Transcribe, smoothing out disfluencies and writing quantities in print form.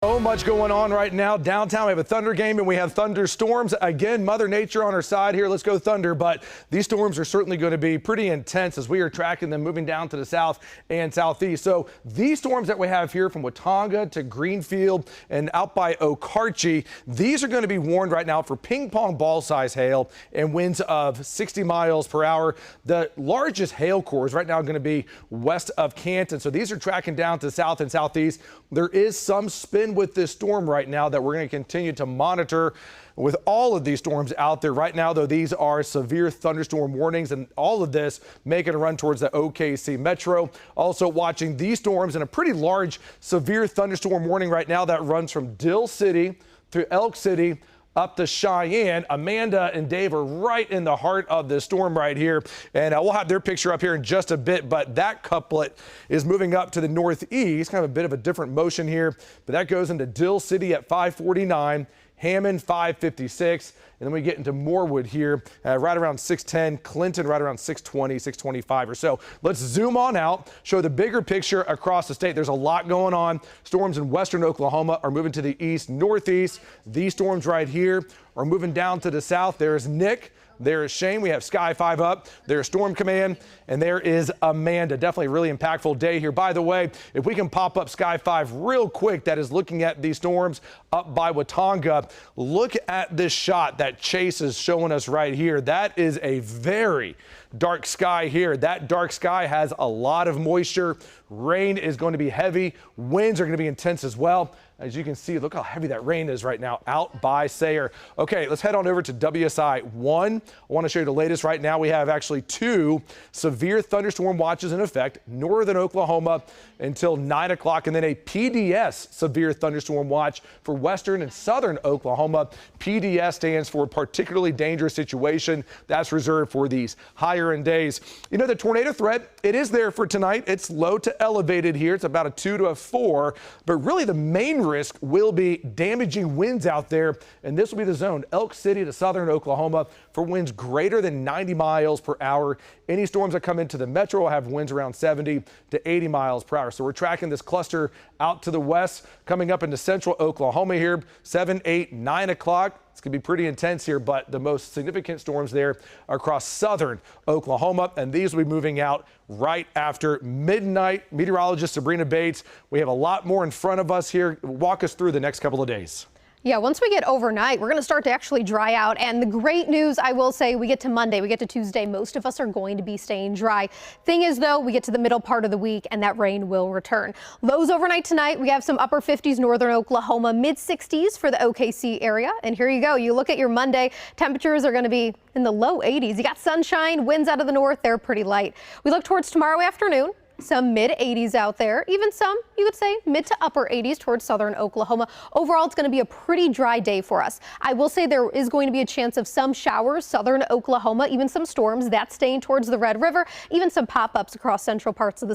So much going on right now. Downtown, we have a Thunder game and we have thunderstorms. Again, Mother Nature on our side here. Let's go Thunder. But these storms are certainly going to be pretty intense as we are tracking them moving down to the south and southeast. So these storms that we have here from Watonga to Greenfield and out by Okarche, these are going to be warned right now for ping pong ball size hail and winds of 60 miles per hour. The largest hail cores right now are going to be west of Canton. So these are tracking down to the south and southeast. There is some spin with this storm right now that we're going to continue to monitor with all of these storms out there. Right now, though, these are severe thunderstorm warnings, and all of this making a run towards the OKC metro. Also watching these storms and a pretty large severe thunderstorm warning right now that runs from Dill City through Elk City up to Cheyenne. Amanda and Dave are right in the heart of the storm right here. And we'll have their picture up here in just a bit. But that couplet is moving up to the northeast, kind of a bit of a different motion here. But that goes into Dill City at 549. Hammond 556, and then we get into Morewood here right around 610, Clinton right around 620, 625 or so. Let's zoom on out, show the bigger picture across the state. There's a lot going on. Storms in western Oklahoma are moving to the east, northeast. These storms right here are moving down to the south. There's Nick. There is Shane. We have Sky 5 up. There's Storm Command. And there is Amanda. Definitely a really impactful day here. By the way, if we can pop up Sky 5 real quick, that is looking at these storms up by Watonga. Look at this shot that Chase is showing us right here. That is a very dark sky here. That dark sky has a lot of moisture. Rain is going to be heavy. Winds are going to be intense as well. As you can see, look how heavy that rain is right now out by Sayre. Okay, let's head on over to WSI 1. I want to show you the latest right now. We have actually 2 severe thunderstorm watches in effect, northern Oklahoma until 9 o'clock, and then a PDS severe thunderstorm watch for western and southern Oklahoma. PDS stands for particularly dangerous situation. That's reserved for these higher end days. You know, the tornado threat, it is there for tonight. It's low to elevated here. It's about a 2 to a 4, but really the main risk will be damaging winds out there, and this will be the zone, Elk City to southern Oklahoma, for winds greater than 90 miles per hour. Any storms that come into the metro will have winds around 70 to 80 miles per hour. So we're tracking this cluster out to the west, coming up into central Oklahoma here, 7, 8, 9 o'clock. It's going to be pretty intense here, but the most significant storms there are across southern Oklahoma, and these will be moving out right after midnight. Meteorologist Sabrina Bates, we have a lot more in front of us here. Walk us through the next couple of days. Yeah, once we get overnight, we're going to start to actually dry out. And the great news, I will say, we get to Monday, we get to Tuesday, most of us are going to be staying dry. Thing is, though, we get to the middle part of the week and that rain will return. Lows overnight tonight, we have some upper 50s northern Oklahoma, mid 60s for the OKC area. And here you go. You look at your Monday, temperatures are going to be in the low 80s. You got sunshine, winds out of the north, they're pretty light. We look towards tomorrow afternoon. Some mid 80s out there, even some, you would say, mid to upper 80s towards southern Oklahoma. Overall, it's going to be a pretty dry day for us. I will say there is going to be a chance of some showers, southern Oklahoma, even some storms. That's staying towards the Red River, even some pop-ups across central parts of the state.